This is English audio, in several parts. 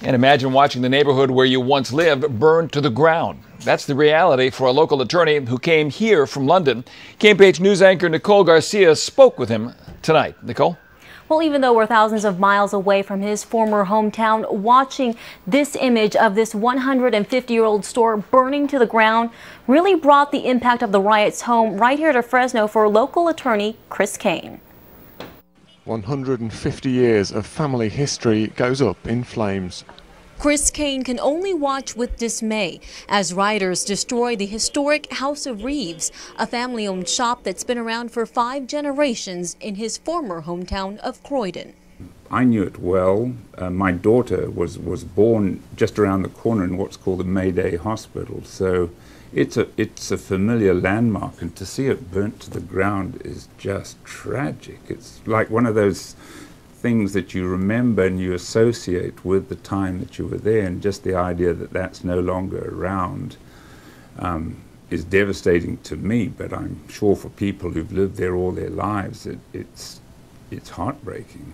And imagine watching the neighborhood where you once lived burn to the ground. That's the reality for a local attorney who came here from London. KMPH news anchor Nicole Garcia spoke with him tonight. Nicole? Well, even though we're thousands of miles away from his former hometown, watching this image of this 150-year-old store burning to the ground really brought the impact of the riots home right here to Fresno for local attorney Chris Caine. 150 years of family history goes up in flames. Chris Caine can only watch with dismay as rioters destroy the historic House of Reeves, a family-owned shop that's been around for 5 generations in his former hometown of Croydon. I knew it well. My daughter was born just around the corner in what's called the Mayday Hospital, so it's a familiar landmark, and to see it burnt to the ground is just tragic. It's like one of those things that you remember and you associate with the time that you were there, and just the idea that that's no longer around is devastating to me, but I'm sure for people who've lived there all their lives, it's heartbreaking.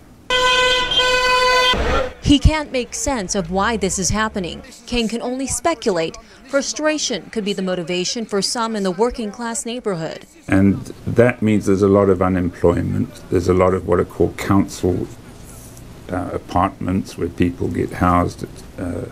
He can't make sense of why this is happening. Caine can only speculate. Frustration could be the motivation for some in the working class neighborhood. And that means there's a lot of unemployment. There's a lot of what are called council apartments where people get housed at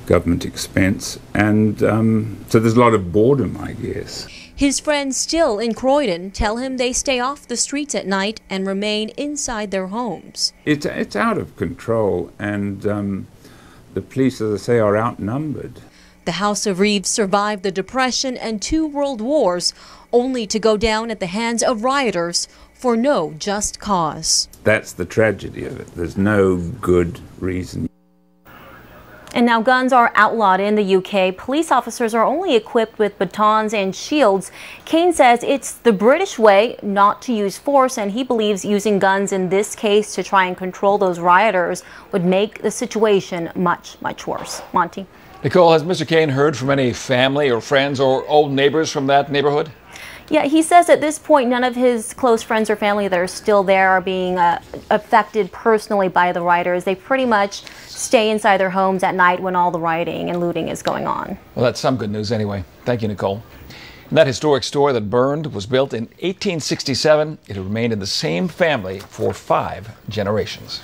government expense. And so there's a lot of boredom, I guess. His friends still in Croydon tell him they stay off the streets at night and remain inside their homes. It's out of control, and the police, as I say, are outnumbered. The House of Reeves survived the Depression and 2 world wars, only to go down at the hands of rioters for no just cause. That's the tragedy of it. There's no good reason. And now guns are outlawed in the UK. Police officers are only equipped with batons and shields. Caine says it's the British way not to use force, and he believes using guns in this case to try and control those rioters would make the situation much, much worse. Monty? Nicole, has Mr. Caine heard from any family or friends or old neighbors from that neighborhood? Yeah, he says at this point none of his close friends or family that are still there are being affected personally by the rioters. They pretty much stay inside their homes at night when all the rioting and looting is going on. Well, that's some good news anyway. Thank you, Nicole. And that historic store that burned was built in 1867. It remained in the same family for 5 generations.